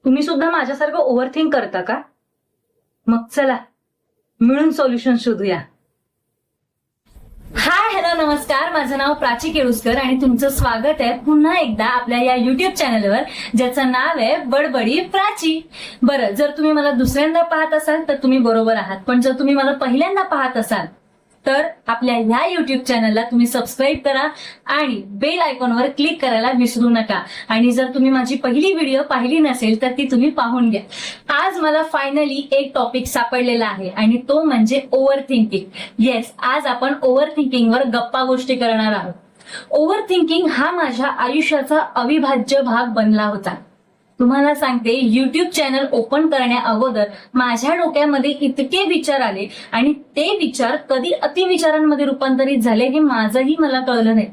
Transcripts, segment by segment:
तुम्ही सुद्धा माझ्यासारखं ओव्हरथिंक करता का? मग चला मिळून सोल्युशन शोधूया. हाय हॅलो नमस्कार, माझं नाव प्राची केळुसकर आणि तुमचं स्वागत आहे पुन्हा एकदा आपल्या या युट्यूब चॅनलवर ज्याचं नाव आहे बडबडी प्राची. बरं, जर तुम्ही मला दुसऱ्यांदा पाहत असाल तर तुम्ही बरोबर आहात, पण जर तुम्ही मला पहिल्यांदा पाहत असाल तर आपल्या ह्या युट्यूब चॅनलला तुम्ही सबस्क्राईब करा आणि बेल आयकॉनवर क्लिक करायला विसरू नका. आणि जर तुम्ही माझी पहिली व्हिडिओ पाहिली नसेल तर ती तुम्ही पाहून घ्या. आज मला फायनली एक टॉपिक सापडलेला आहे आणि तो म्हणजे ओव्हर थिंकिंग. येस, आज आपण ओव्हर थिंकिंगवर गप्पा गोष्टी करणार आहोत. ओव्हर थिंकिंग हा माझ्या आयुष्याचा अविभाज्य भाग बनला होता. तुम्हाला सांगते, युट्यूब चॅनल ओपन करण्या अगोदर माझ्या डोक्यामध्ये इतके विचार आले आणि ते विचार कधी अतिविचारांमध्ये रूपांतरित झाले हे माझंही मला कळलं नाही.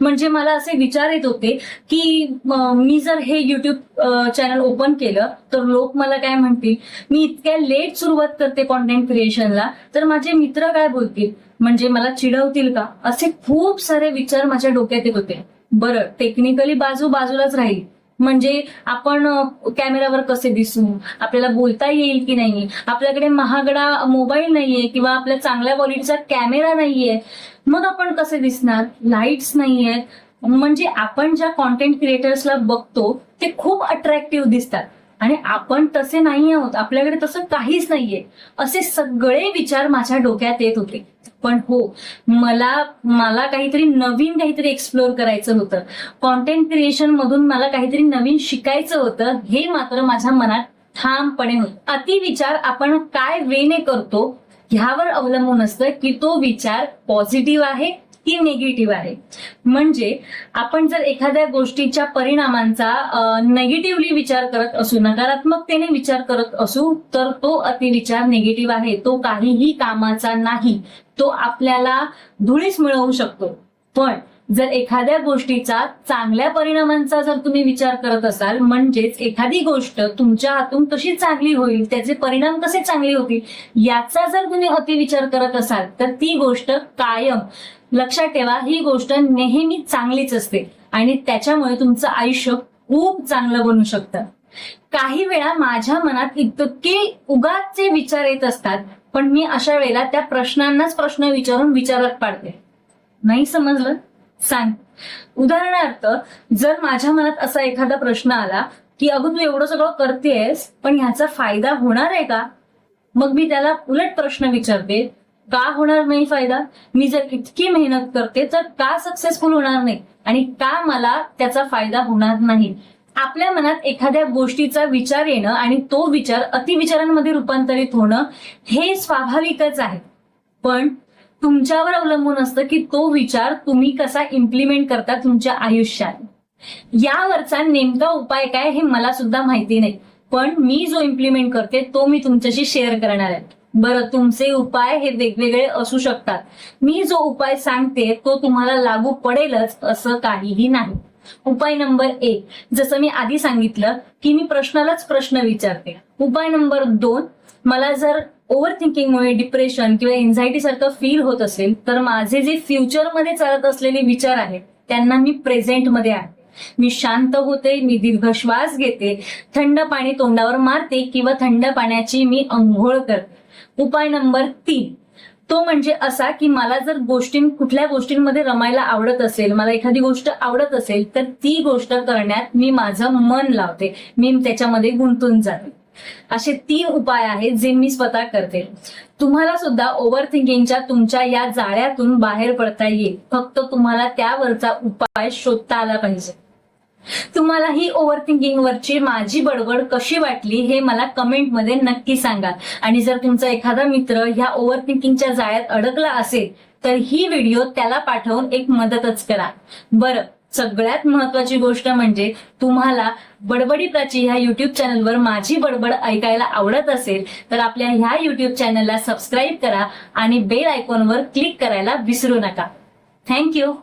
म्हणजे मला असे विचार येत होते की मी जर हे युट्यूब चॅनल ओपन केलं तर लोक मला काय म्हणतील, मी इतक्या लेट सुरुवात करते कॉन्टेंट क्रिएशनला तर माझे मित्र काय बोलतील, म्हणजे मला चिडवतील का, असे खूप सारे विचार माझ्या डोक्यात येत होते. बरं, टेक्निकली बाजूलाच राहील, म्हणजे आपण कॅमेरावर कसे दिसू, आपल्याला बोलता येईल की नाही, आपल्याकडे महागडा मोबाईल नाहीये किंवा आपल्या चांगल्या क्वालिटीचा कॅमेरा नाहीये, मग आपण कसे दिसणार, लाईट्स नाहीये. म्हणजे आपण ज्या कॉन्टेंट क्रिएटर्सला बघतो ते खूप अट्रॅक्टिव्ह दिसतात आणि आपण तसे नाही आहोत, आपल्याकडे तसं काहीच नाहीये. असे सगळे विचार माझ्या डोक्यात येत होते. पण हो, मला काहीतरी एक्सप्लोर करायचं होतं. कॉन्टेंट क्रिएशन मधून मला काहीतरी नवीन शिकायचं होतं, हे मात्र माझ्या मनात ठामपणे होतं. अतिविचार आपण काय वेने करतो ह्यावर अवलंबून असतं की तो विचार पॉझिटिव्ह आहे की निगेटिव्ह आहे. म्हणजे आपण जर एखाद्या गोष्टीच्या परिणामांचा नेगेटिव्हली विचार करत असू, नकारात्मकतेने विचार करत असू, तर तो अतिविचार निगेटिव्ह आहे, तो काहीही कामाचा नाही, तो आपल्याला धुळीस मिळवू शकतो. पण जर एखाद्या गोष्टीचा चांगल्या परिणामांचा जर तुम्ही विचार करत असाल, म्हणजेच एखादी गोष्ट तुमच्या हातून कशी चांगली होईल, त्याचे परिणाम कसे चांगले होतील याचा जर तुम्ही अतिविचार करत असाल तर ती गोष्ट कायम लक्षात ठेवा, ही गोष्ट नेहमी चांगलीच असते आणि त्याच्यामुळे तुमचं आयुष्य खूप चांगलं बनू शकतं. काही वेळा माझ्या मनात इतके उगाचचे विचार येत असतात, पण मी अशा वेळेला त्या प्रश्नांनाच प्रश्न विचारून विचारात पाडते. नाही समजलं? सांग. उदाहरणार्थ, जर माझ्या मनात असा एखादा प्रश्न आला की अगं तू एवढं सगळं करतेस पण ह्याचा फायदा होणार आहे का, मग मी त्याला उलट प्रश्न विचारते, का होणार नाही फायदा? मी जर इतकी मेहनत करते तर का सक्सेसफुल होणार नाही आणि का मला त्याचा फायदा होणार नाही? आपल्या मनात एखाद्या गोष्टीचा विचार येणं आणि तो विचार अतिविचारांमध्ये रूपांतरित होणं हे स्वाभाविकच आहे. पण तुमच्यावर अवलंबून असतं की तो विचार तुम्ही कसा इम्प्लिमेंट करता तुमच्या आयुष्यात. यावरचा नेमका उपाय काय हे मला सुद्धा माहिती नाही, पण मी जो इम्प्लिमेंट करते तो मी तुमच्याशी शेअर करणार आहे. बरं, तुमचे उपाय हे वेगवेगळे असू शकतात. मी जो उपाय सांगते तो तुम्हाला लागू पडेलच असं काहीही नाही. उपाय नंबर 1, जसं मी आधी सांगितलं की मी प्रश्नालाच प्रश्न विचारते. उपाय नंबर 2, मला जर ओव्हर थिंकिंगमुळे डिप्रेशन किंवा एन्झायटी सारखं फील होत असेल तर माझे जे फ्युचरमध्ये चालत असलेले विचार आहेत त्यांना मी प्रेझेंटमध्ये आणते. मी शांत होते, मी दीर्घ श्वास घेते, थंड पाणी तोंडावर मारते किंवा थंड पाण्याची मी अंघोळ करते. उपाय नंबर 3, तो म्हणजे असा की मला जर कुठल्या गोष्टींमध्ये रमायला आवडत असेल, मला एखादी गोष्ट आवडत असेल तर ती गोष्ट करण्यात मी माझं मन लावते, मी त्याच्यामध्ये गुंतून जाते. असे 3 उपाय आहेत जे मी स्वतः करते. तुम्हाला सुद्धा ओव्हर थिंकिंगच्या तुमच्या या जाळ्यातून बाहेर पडता येईल, फक्त तुम्हाला त्यावरचा उपाय शोधता आला पाहिजे. तुम्हाला ही ओव्हर थिंकिंग वरची माझी बडबड कशी वाटली हे मला कमेंटमध्ये नक्की सांगा. आणि जर तुमचा एखादा मित्र ह्या ओव्हर थिंकिंगच्या जाळ्यात अडकला असेल तर ही व्हिडिओ त्याला पाठवून एक मदतच करा. बरं, सगळ्यात महत्वाची गोष्ट म्हणजे तुम्हाला बडबडी प्राची ह्या युट्यूब चॅनलवर माझी बडबड ऐकायला आवडत असेल तर आपल्या ह्या युट्यूब चॅनलला सबस्क्राईब करा आणि बेल आयकॉनवर क्लिक करायला विसरू नका. थँक्यू.